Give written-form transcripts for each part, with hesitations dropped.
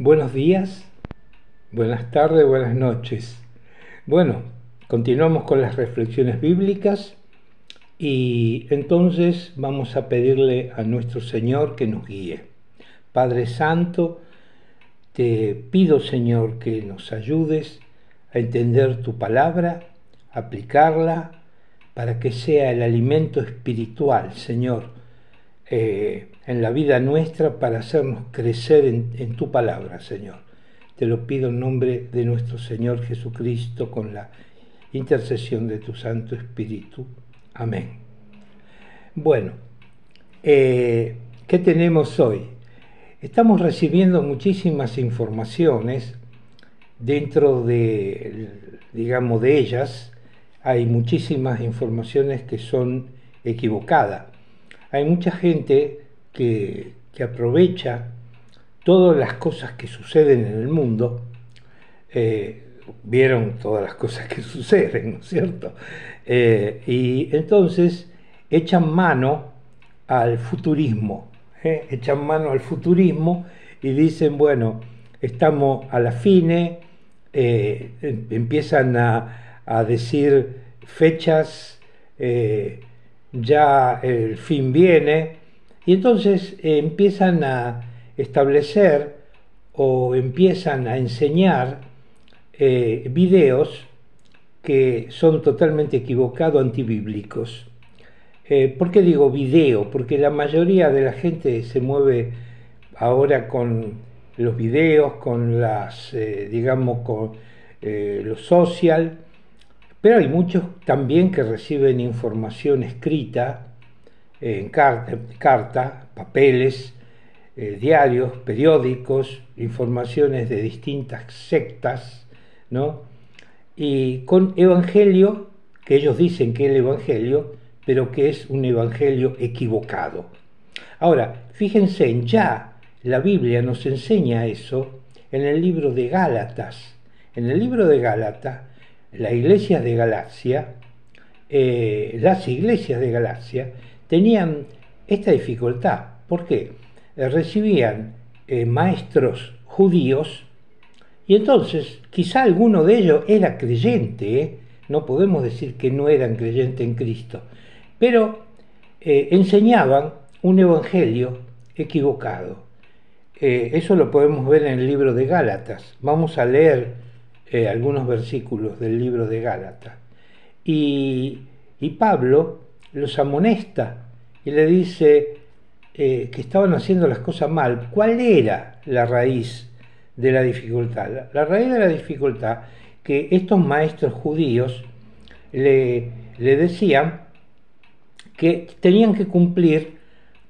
Buenos días, buenas tardes, buenas noches. Bueno, continuamos con las reflexiones bíblicas y entonces vamos a pedirle a nuestro Señor que nos guíe. Padre Santo, te pido, Señor, que nos ayudes a entender tu palabra, aplicarla, para que sea el alimento espiritual, Señor, en la vida nuestra, para hacernos crecer en tu palabra, Señor. Te lo pido en nombre de nuestro Señor Jesucristo, con la intercesión de tu Santo Espíritu. Amén. Bueno, ¿qué tenemos hoy? Estamos recibiendo muchísimas informaciones. Dentro de, digamos, de ellas hay muchísimas informaciones que son equivocadas. Hay mucha gente que aprovecha todas las cosas que suceden en el mundo. Vieron todas las cosas que suceden, ¿no es cierto? Y entonces echan mano al futurismo. Echan mano al futurismo y dicen, bueno, estamos a la fine, empiezan a decir fechas, ya el fin viene, y entonces empiezan a establecer o empiezan a enseñar videos que son totalmente equivocados, antibíblicos. ¿Por qué digo video? Porque la mayoría de la gente se mueve ahora con los videos, con las, digamos, con lo social, pero hay muchos también que reciben información escrita, en carta, papeles, diarios, periódicos, informaciones de distintas sectas, ¿no? Y con evangelio, que ellos dicen que es el evangelio, pero que es un evangelio equivocado. Ahora, fíjense, ya la Biblia nos enseña eso en el libro de Gálatas. En el libro de Gálatas, las iglesias de Galacia, tenían esta dificultad. ¿Por qué? Recibían maestros judíos y entonces quizá alguno de ellos era creyente, no podemos decir que no eran creyentes en Cristo, pero enseñaban un evangelio equivocado. Eso lo podemos ver en el libro de Gálatas. Vamos a leer algunos versículos del libro de Gálatas. Y Pablo los amonesta y le dice que estaban haciendo las cosas mal. ¿Cuál era la raíz de la dificultad? La raíz de la dificultad, que estos maestros judíos le decían que tenían que cumplir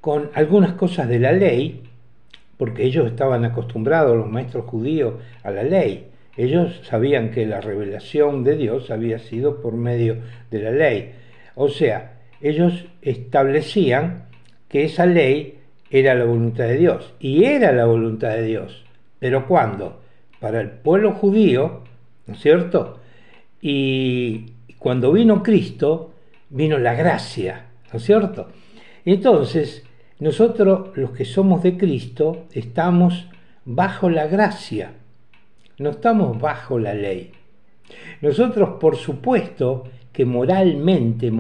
con algunas cosas de la ley, porque ellos estaban acostumbrados, los maestros judíos, a la ley. Ellos sabían que la revelación de Dios había sido por medio de la ley. O sea, ellos establecían que esa ley era la voluntad de Dios. Y era la voluntad de Dios. ¿Pero cuándo? Para el pueblo judío, ¿no es cierto? Y cuando vino Cristo, vino la gracia, ¿no es cierto? Entonces, nosotros, los que somos de Cristo, estamos bajo la gracia, no estamos bajo la ley. Nosotros, por supuesto, que moralmente,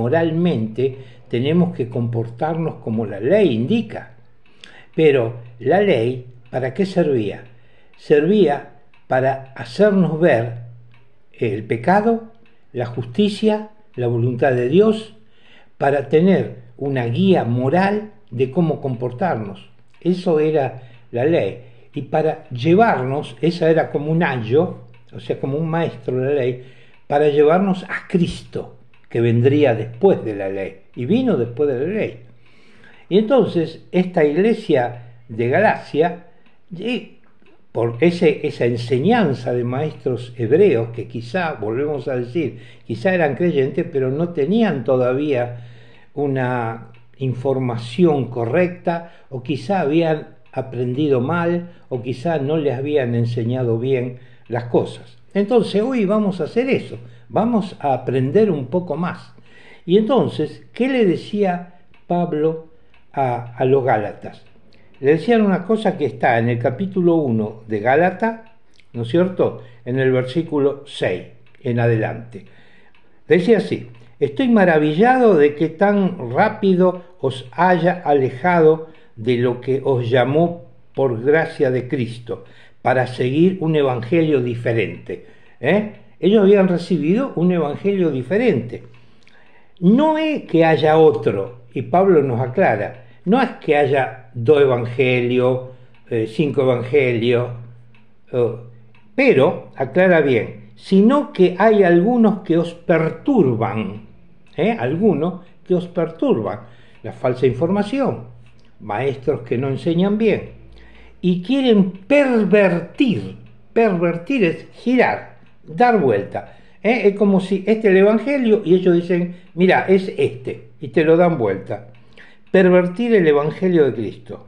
tenemos que comportarnos como la ley indica. Pero la ley, ¿para qué servía? Servía para hacernos ver el pecado, la justicia, la voluntad de Dios, para tener una guía moral de cómo comportarnos. Eso era la ley. Y para llevarnos, esa era como un ayo, o sea, como un maestro de la ley, para llevarnos a Cristo, que vendría después de la ley. Y vino después de la ley. Y entonces, esta iglesia de Galacia, por esa enseñanza de maestros hebreos, que quizá, volvemos a decir, quizá eran creyentes, pero no tenían todavía una información correcta, o quizá habían aprendido mal, o quizá no les habían enseñado bien las cosas. Entonces hoy vamos a hacer eso, vamos a aprender un poco más. Y entonces, ¿qué le decía Pablo a los Gálatas? le decían una cosa que está en el capítulo 1 de Gálatas, ¿no es cierto?, en el versículo 6 en adelante. Decía así: estoy maravillado de que tan rápido os haya alejado de lo que os llamó por gracia de Cristo, para seguir un evangelio diferente. Ellos habían recibido un evangelio diferente. No es que haya otro, y Pablo nos aclara, no es que haya 2 evangelios, 5 evangelios, pero, aclara bien, sino que hay algunos que os perturban, algunos que os perturban, la falsa información, maestros que no enseñan bien, y quieren pervertir es girar, dar vuelta. Es como si este es el evangelio y ellos dicen, mira, es este, y te lo dan vuelta. Pervertir el evangelio de Cristo.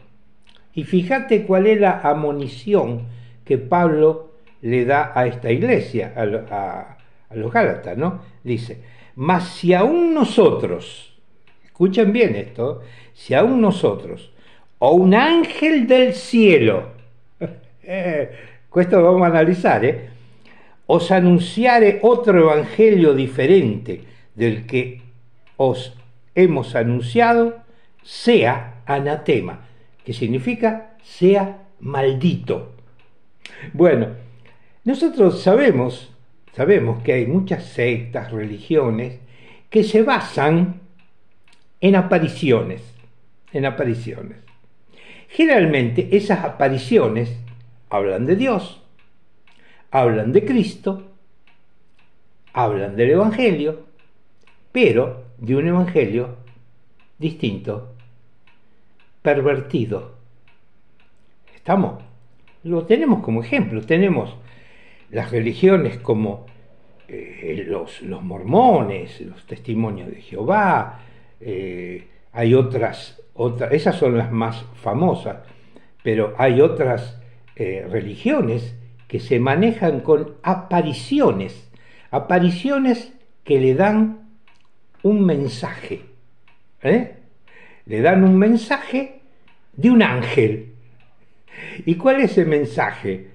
Y fíjate cuál es la admonición que Pablo le da a esta iglesia, a los Gálatas, ¿no? Dice, mas si aún nosotros, escuchen bien esto, si aún nosotros, o un ángel del cielo, esto vamos a analizar, os anunciare otro evangelio diferente del que os hemos anunciado, sea anatema, que significa sea maldito. Bueno, nosotros sabemos que hay muchas sectas, religiones, que se basan en apariciones. Generalmente esas apariciones hablan de Dios, hablan de Cristo, hablan del Evangelio, pero de un Evangelio distinto, pervertido. ¿Estamos? Lo tenemos como ejemplo. Tenemos las religiones como los mormones, los testimonios de Jehová, hay otras, esas son las más famosas, pero hay otras religiones que se manejan con apariciones que le dan un mensaje, le dan un mensaje de un ángel. ¿Y cuál es ese mensaje?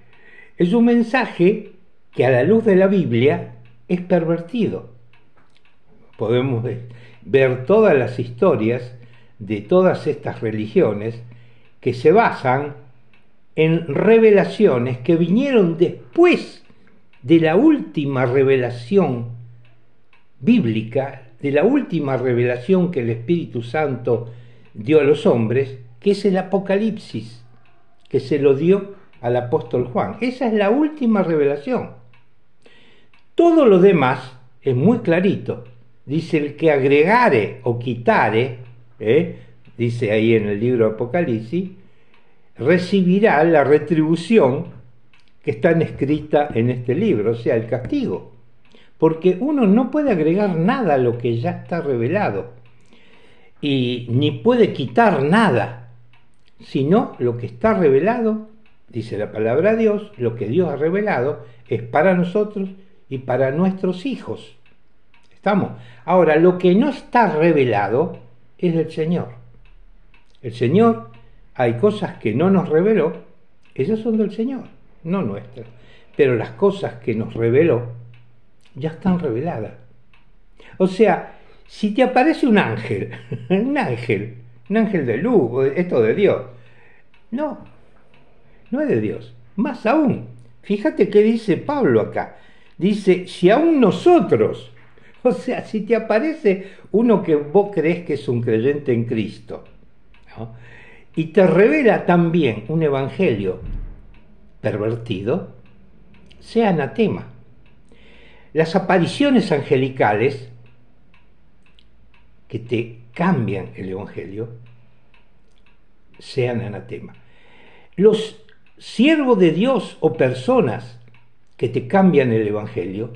Es un mensaje que a la luz de la Biblia es pervertido. Podemos ver todas las historias de todas estas religiones que se basan en revelaciones que vinieron después de la última revelación bíblica, de la última revelación que el Espíritu Santo dio a los hombres, que es el Apocalipsis, que se lo dio al apóstol Juan. Esa es la última revelación. Todo lo demás es muy clarito. Dice, el que agregare o quitare, dice ahí en el libro Apocalipsis, recibirá la retribución que está escrita en este libro, o sea, el castigo. Porque uno no puede agregar nada a lo que ya está revelado, y ni puede quitar nada, sino lo que está revelado, dice la palabra de Dios, lo que Dios ha revelado es para nosotros y para nuestros hijos. ¿Estamos? Ahora, lo que no está revelado es del Señor. El Señor, hay cosas que no nos reveló, esas son del Señor, no nuestras. Pero las cosas que nos reveló ya están reveladas. O sea, si te aparece un ángel, un ángel de luz, esto de Dios, no es de Dios. Más aún, fíjate qué dice Pablo acá. Dice, si aún nosotros, o sea, si te aparece uno que vos crees que es un creyente en Cristo, ¿no?, y te revela también un evangelio pervertido, sea anatema. Las apariciones angelicales que te cambian el evangelio, sean anatema. Los siervos de Dios o personas que te cambian el evangelio,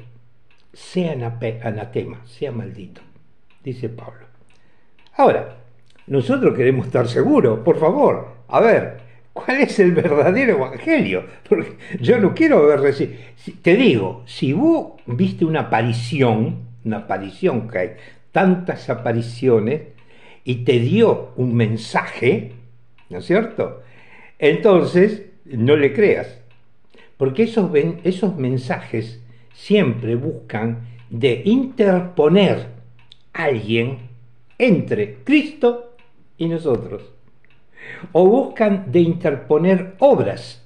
sean anatema, sea maldito, dice Pablo. Ahora, nosotros queremos estar seguros, por favor, a ver, ¿cuál es el verdadero evangelio? Porque yo no quiero ver, te digo, si vos viste una aparición que hay tantas apariciones, y te dio un mensaje, ¿no es cierto?, Entonces, no le creas, porque esos mensajes siempre buscan de interponer a alguien entre Cristo y nosotros, o buscan de interponer obras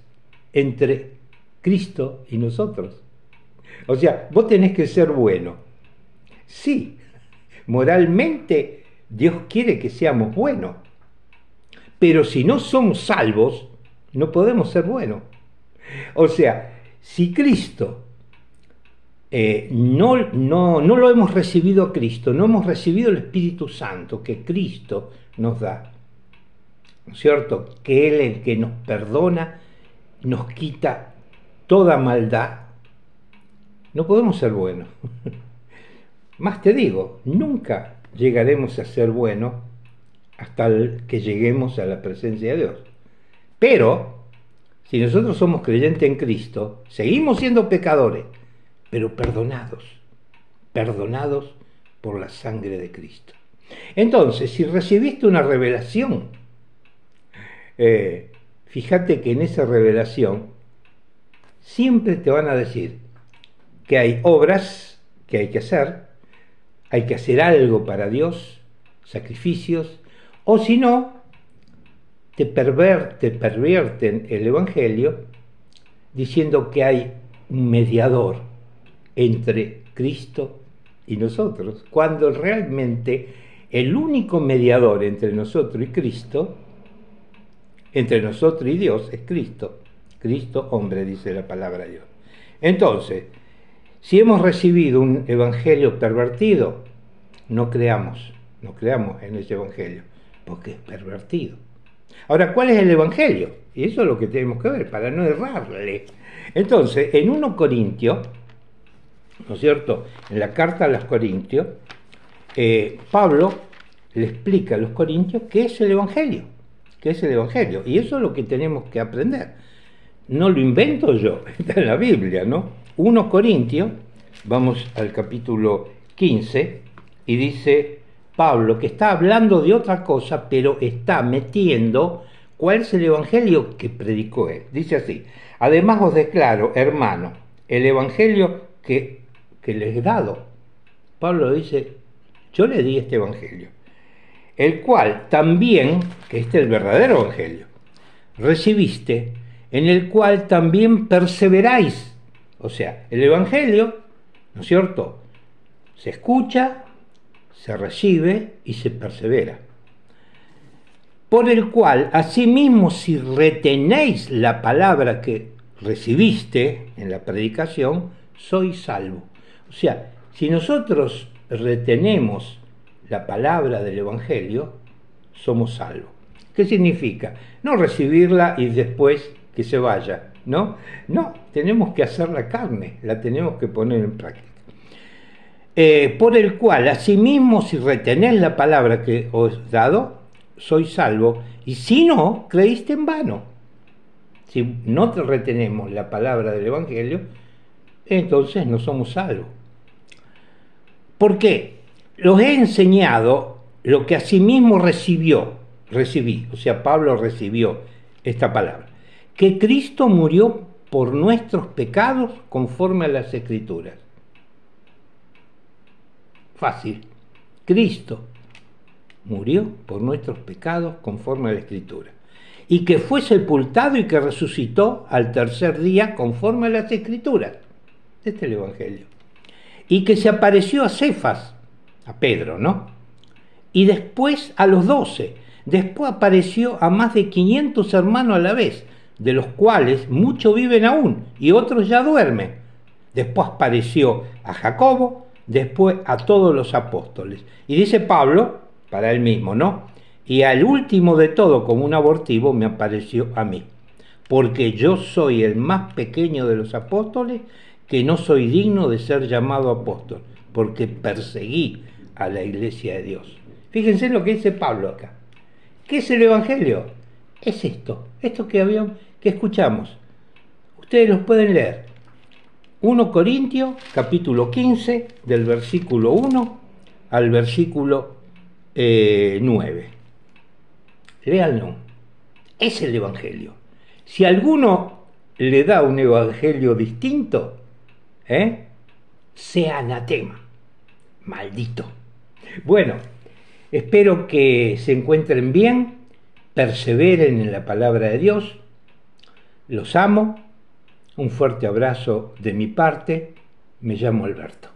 entre Cristo y nosotros. O sea, vos tenés que ser bueno. Sí, moralmente Dios quiere que seamos buenos, pero si no somos salvos, no podemos ser buenos. O sea, si Cristo no lo hemos recibido a Cristo, no hemos recibido el Espíritu Santo que Cristo nos da, ¿no es cierto? Que Él es el que nos perdona, nos quita toda maldad, no podemos ser buenos. Más te digo, nunca llegaremos a ser buenos hasta que lleguemos a la presencia de Dios. Pero, si nosotros somos creyentes en Cristo, seguimos siendo pecadores, pero perdonados por la sangre de Cristo. Entonces, si recibiste una revelación, fíjate que en esa revelación siempre te van a decir que hay obras que hay que hacer algo para Dios, sacrificios, o si no, te pervierten el Evangelio diciendo que hay un mediador entre Cristo y nosotros, cuando realmente el único mediador entre nosotros y Cristo, entre nosotros y Dios, es Cristo. Cristo, hombre, dice la palabra de Dios. Entonces, si hemos recibido un evangelio pervertido, no creamos en ese evangelio, porque es pervertido. Ahora, ¿cuál es el evangelio? Y eso es lo que tenemos que ver, para no errarle. Entonces, en 1 Corintios, ¿no es cierto?, en la carta a los Corintios, Pablo le explica a los corintios qué es el evangelio, y eso es lo que tenemos que aprender. No lo invento yo, está en la Biblia, ¿no? 1 Corintios, vamos al capítulo 15, y dice Pablo que está hablando de otra cosa, pero está metiendo cuál es el evangelio que predicó él. Dice así: además os declaro, hermano, el evangelio que les he dado. Pablo dice, yo le di este evangelio, el cual también, que este es el verdadero evangelio, recibiste, en el cual también perseveráis. O sea, el evangelio, ¿no es cierto?, se escucha, se recibe y se persevera. Por el cual, asimismo, si retenéis la palabra que recibiste en la predicación, sois salvo. O sea, si nosotros retenemos la palabra del evangelio, somos salvos. ¿Qué significa? No recibirla y después que se vaya, ¿no? No, tenemos que hacer la carne, la tenemos que poner en práctica. Por el cual, asimismo, si retenéis la palabra que os he dado, sois salvo, y si no, creíste en vano. Si no te retenemos la palabra del evangelio, entonces no somos salvos. ¿Por qué? Los he enseñado lo que asimismo recibí, o sea, Pablo recibió esta palabra, que Cristo murió por nuestros pecados conforme a las Escrituras. Fácil. Cristo murió por nuestros pecados conforme a la Escritura, y que fue sepultado y que resucitó al tercer día conforme a las Escrituras. Este es el Evangelio. Y que se apareció a Cefas, a Pedro, ¿no? Y después a los 12. Después apareció a más de 500 hermanos a la vez, de los cuales muchos viven aún y otros ya duermen. Después apareció a Jacobo, después a todos los apóstoles. Y dice Pablo, para él mismo, ¿no? Y al último de todo, como un abortivo, me apareció a mí, porque yo soy el más pequeño de los apóstoles, que no soy digno de ser llamado apóstol, porque perseguí a la iglesia de Dios. Fíjense lo que dice Pablo acá. ¿Qué es el evangelio? Es esto que escuchamos. Ustedes los pueden leer. 1 Corintios, capítulo 15, del versículo 1 al versículo 9. Léanlo. Es el evangelio. Si alguno le da un evangelio distinto, sea anatema, maldito. Bueno, espero que se encuentren bien, perseveren en la palabra de Dios. Los amo. Un fuerte abrazo de mi parte. Me llamo Alberto.